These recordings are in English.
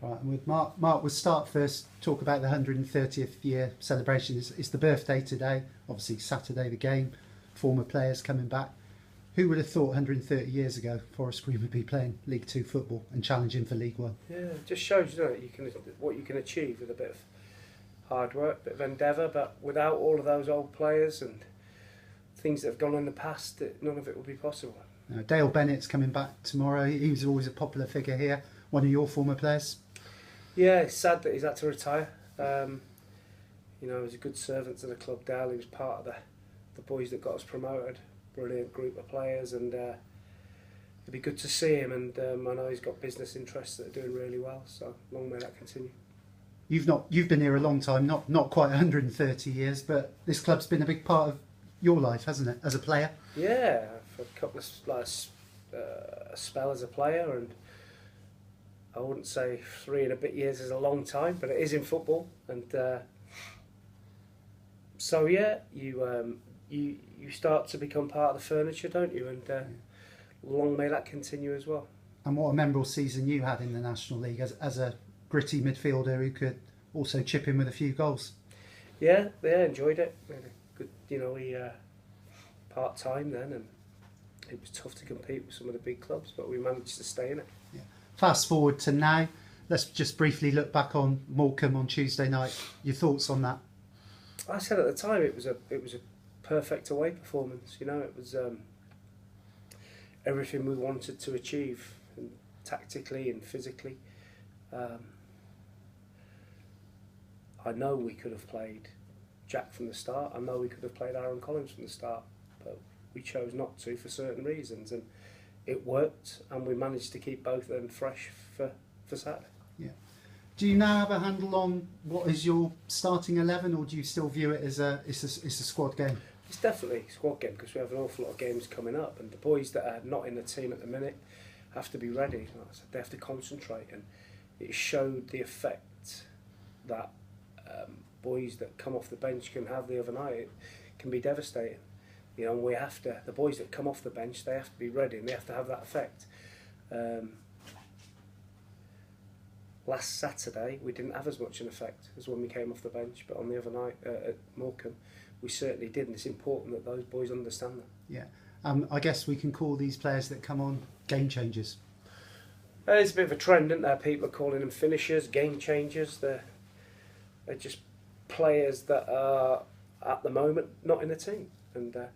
Right, and with Mark, we'll start first, talk about the 130th year celebration. It's the birthday today, obviously Saturday the game, former players coming back. Who would have thought 130 years ago Forest Green would be playing League Two football and challenging for League One? Yeah, it just shows, doesn't it, what you can achieve with a bit of hard work, a bit of endeavour, but without all of those old players and things that have gone in the past, none of it would be possible. Dale Bennett's coming back tomorrow. He was always a popular figure here, one of your former players. Yeah, it's sad that he's had to retire. He was a good servant to the club, Dale. He was part of the boys that got us promoted. Brilliant group of players, and it'd be good to see him. And I know he's got business interests that are doing really well. So long may that continue. You've been here a long time, not quite 130 years, but this club's been a big part of your life, hasn't it, as a player? Yeah, for a couple of a spell as a player, and I wouldn't say 3 and a bit years is a long time, but it is in football. And so yeah, you start to become part of the furniture, don't you? And long may that continue as well. And what a memorable season you had in the National League as a gritty midfielder who could also chip in with a few goals. Yeah, enjoyed it. We had a good, we part time then, and it was tough to compete with some of the big clubs, but we managed to stay in it. Yeah. Fast forward to now, let's just briefly look back on Morecambe on Tuesday night. Your thoughts on that? I said at the time it was a perfect away performance. It was everything we wanted to achieve, and tactically and physically. I know we could have played Jack from the start. I know we could have played Aaron Collins from the start, but we chose not to for certain reasons, and it worked, and we managed to keep both of them fresh for Saturday. Yeah. Do you now have a handle on what is your starting 11, or do you still view it as it's a squad game? It's definitely a squad game because we have an awful lot of games coming up, and the boys that are not in the team at the minute have to be ready. Like I said, they have to concentrate, and it showed the effect that boys that come off the bench can have the other night. It can be devastating, and we have to. The boys that come off the bench, they have to be ready, and they have to have that effect. Last Saturday, we didn't have as much an effect as when we came off the bench, but on the other night at Morecambe, we certainly did, and it's important that those boys understand that. Yeah, I guess we can call these players that come on game changers. There's a bit of a trend, isn't there? People are calling them finishers, game changers. They're just players that are, at the moment, not in the team, and got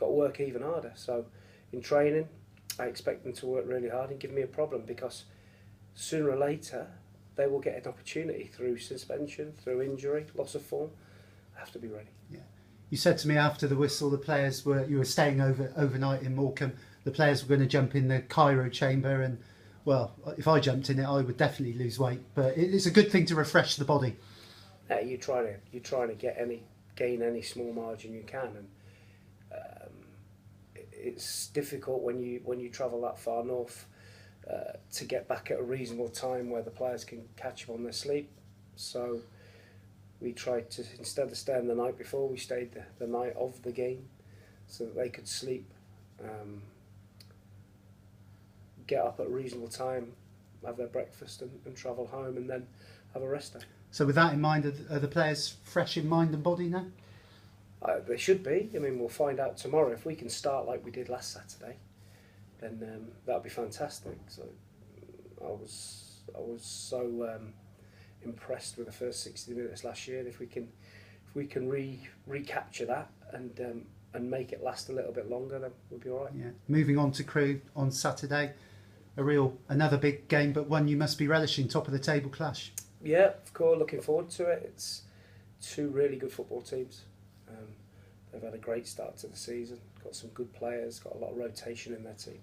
to work even harder. So in training, I expect them to work really hard and give me a problem, because sooner or later they will get an opportunity through suspension, through injury, loss of form. I have to be ready. Yeah. You said to me after the whistle, you were staying overnight in Morecambe. The players were going to jump in the Cairo chamber, and well, if I jumped in it, I would definitely lose weight. But it's a good thing to refresh the body. You're trying to gain any small margin you can, and it's difficult when you travel that far north to get back at a reasonable time where the players can catch up on their sleep. So we tried to, instead of staying the night before, we stayed the night of the game so that they could sleep, get up at a reasonable time, have their breakfast and travel home, and then have a rest day. So with that in mind, are the players fresh in mind and body now? They should be. We'll find out tomorrow. If we can start like we did last Saturday, then that'll be fantastic. So I was so impressed with the first 60 minutes last year. And if we can recapture that and make it last a little bit longer, then we'll be all right. Yeah. Moving on to Crewe on Saturday, another big game, but one you must be relishing, top of the table clash. Yeah, of course, looking forward to it. It's two really good football teams. They've had a great start to the season, got some good players, got a lot of rotation in their team,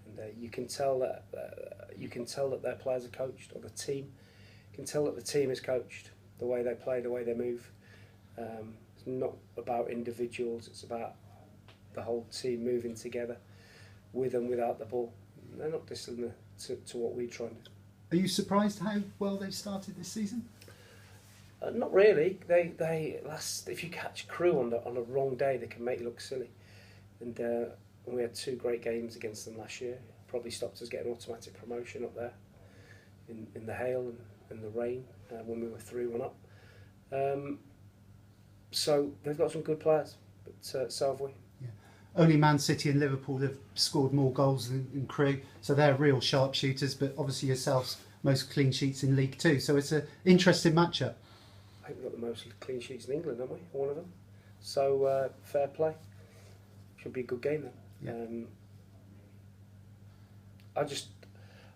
and you can tell that their players are coached, or the team can tell that the team is coached. The way they play, the way they move. It's not about individuals; it's about the whole team moving together, with and without the ball. They're not dissimilar to what we try and do. Are you surprised how well they've started this season? Not really. If you catch Crewe on a wrong day, they can make you look silly. And we had 2 great games against them last year. Probably stopped us getting automatic promotion up there. in the hail and the rain when we were 3-1 up. So they've got some good players, but so have we. Yeah. Only Man City and Liverpool have scored more goals than Crewe, so they're real sharpshooters. But obviously yourselves most clean sheets in League Two, so it's an interesting matchup. I think we've got the most clean sheets in England, haven't we? One of them. So fair play. Should be a good game then. Yeah.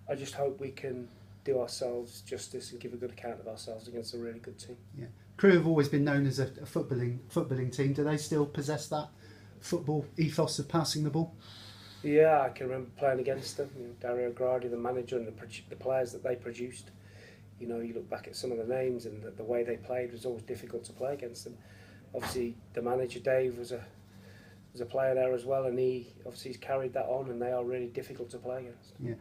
I just hope we can do ourselves justice and give a good account of ourselves against a really good team. Yeah. Crewe have always been known as a footballing team. Do they still possess that football ethos of passing the ball? Yeah, I can remember playing against them. You know, Dario Gradi, the manager, and the players that they produced. You know, you look back at some of the names and the way they played was always difficult to play against them. Obviously, the manager Dave was a player there as well, and he's carried that on, and they are really difficult to play against. Yeah.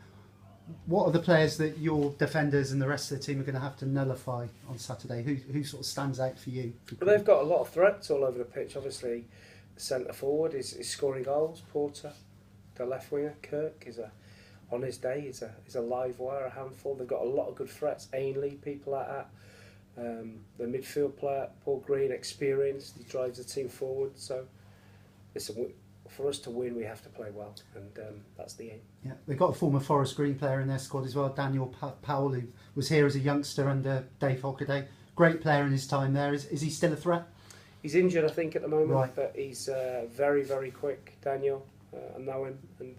What are the players that your defenders and the rest of the team are going to have to nullify on Saturday? Who sort of stands out for you? Well, they've got a lot of threats all over the pitch. Obviously, the centre forward is scoring goals. Porter, the left winger, Kirk on his day is a live wire, a handful. They've got a lot of good threats. Ainley, people like that. The midfield player, Paul Green, experienced. He drives the team forward. So, listen, for us to win, we have to play well, and that's the aim. Yeah, they've got a former Forest Green player in their squad as well, Daniel Powell, who was here as a youngster under Dave Hockaday. Great player in his time there. Is he still a threat? He's injured, I think, at the moment, right. But he's very, very quick. Daniel, I know him, and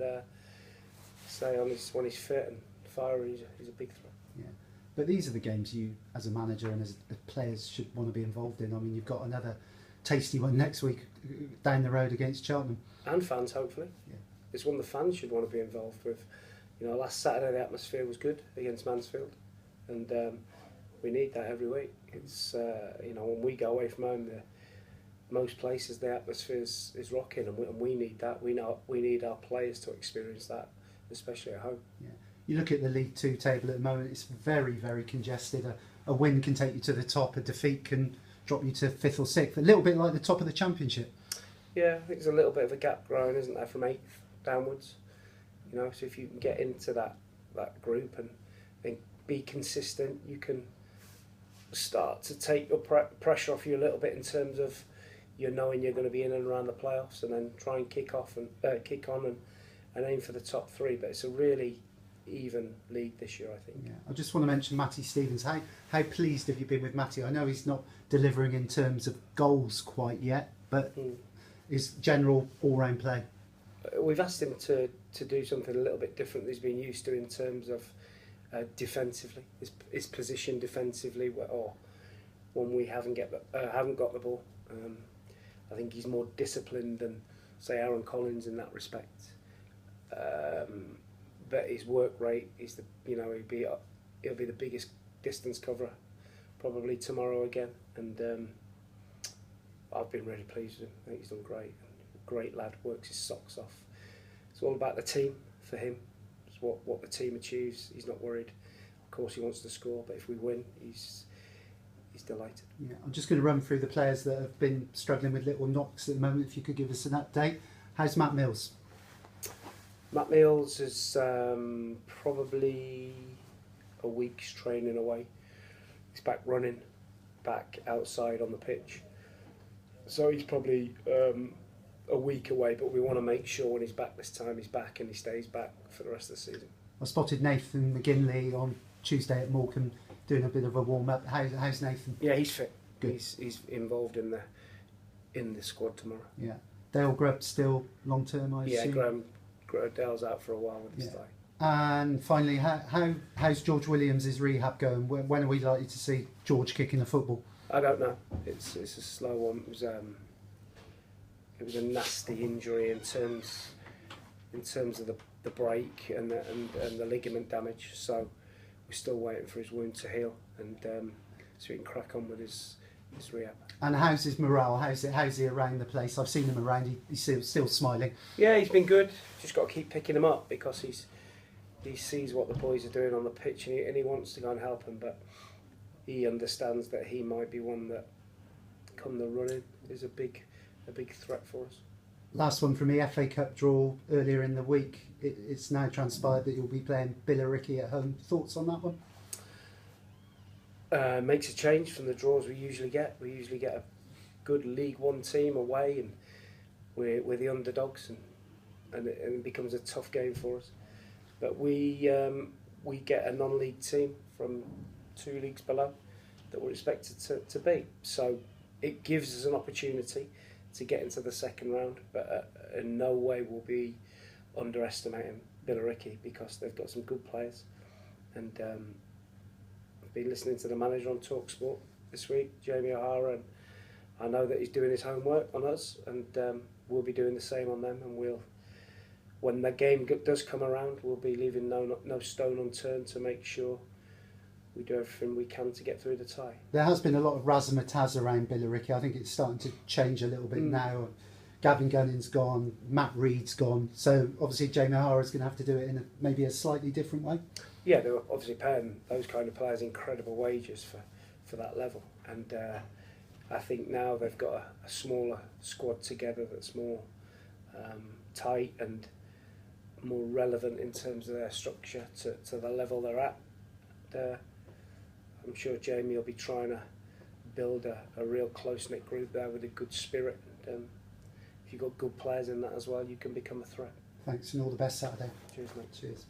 when he's fit and fiery, he's a big threat. Yeah, but these are the games you, as a manager and as players, should want to be involved in. I mean, you've got another tasty one next week down the road against Cheltenham. And fans, hopefully. Yeah. It's one the fans should want to be involved with. You know, last Saturday the atmosphere was good against Mansfield, and we need that every week. It's when we go away from home, most places the atmosphere is rocking, and we need that. We need our players to experience that, especially at home. Yeah. You look at the League Two table at the moment; it's very, very congested. A win can take you to the top. A defeat can drop you to 5th or 6th. A little bit like the top of the Championship. Yeah, I think there's a little bit of a gap growing, isn't there, from 8th downwards. You know, so if you can get into that group and be consistent, you can start to take your pressure off you a little bit in terms of you knowing you're going to be in and around the playoffs, and then try and kick on and aim for the top 3. But it's a really even league this year, I think. Yeah, I just want to mention Matty Stevens. How pleased have you been with Matty? I know he's not delivering in terms of goals quite yet, but his general all-round play. We've asked him to do something a little bit different than he's been used to in terms of defensively, his position defensively, or when we haven't got the ball. I think he's more disciplined than, say, Aaron Collins in that respect. But his work rate is he'll be the biggest distance coverer probably tomorrow again, and I've been really pleased with him. I think he's done great. Great lad, works his socks off. It's all about the team for him. It's what the team achieves. He's not worried. Of course, he wants to score, but if we win, he's delighted. Yeah, I'm just going to run through the players that have been struggling with little knocks at the moment. If you could give us an update. How's Matt Mills? Matt Mills is probably a week's training away. He's back running, back outside on the pitch. So he's probably a week away, but we want to make sure when he's back this time, he's back and he stays back for the rest of the season. I spotted Nathan McGinley on Tuesday at Morecambe doing a bit of a warm-up. How's Nathan? Yeah, he's fit. Good. He's involved in the squad tomorrow. Yeah. Dale Grubb still long-term, I assume? Yeah, Dale's out for a while with his thigh. And finally, how's George Williams' rehab going? When are we likely to see George kicking the football? I don't know. It's a slow one. It was a nasty injury in terms of the break and the ligament damage. So we're still waiting for his wound to heal, and so he can crack on with his rehab. And how's his morale? How's he around the place? I've seen him around. He's still smiling. Yeah, he's been good. Just got to keep picking him up because he sees what the boys are doing on the pitch, and he wants to go and help them, but he understands that he might be one that, come the running, is a big threat for us. Last one from me, FA Cup draw earlier in the week. It's now transpired that you'll be playing Billericay at home. Thoughts on that one? makes a change from the draws we usually get. We usually get a good League One team away, and we're the underdogs, and it becomes a tough game for us. But we get a non-league team from 2 leagues below that we're expected to beat. So it gives us an opportunity to get into the second round, but in no way will be underestimating Billericay, because they've got some good players. And I've been listening to the manager on TalkSport this week, Jamie O'Hara, and I know that he's doing his homework on us, and we'll be doing the same on them. And when the game does come around, we'll be leaving no stone unturned to make sure we do everything we can to get through the tie. There has been a lot of razzmatazz around Billericay. I think it's starting to change a little bit now. Gavin Gunning's gone, Matt Reed's gone, so obviously Jamie O'Hara's going to have to do it in maybe a slightly different way. Yeah, they're obviously paying those kind of players incredible wages for that level, and I think now they've got a smaller squad together that's more tight and more relevant in terms of their structure to the level they're at. I'm sure Jamie will be trying to build a real close-knit group there with a good spirit. And if you've got good players in that as well, you can become a threat. Thanks, and all the best Saturday. Cheers, mate. Cheers.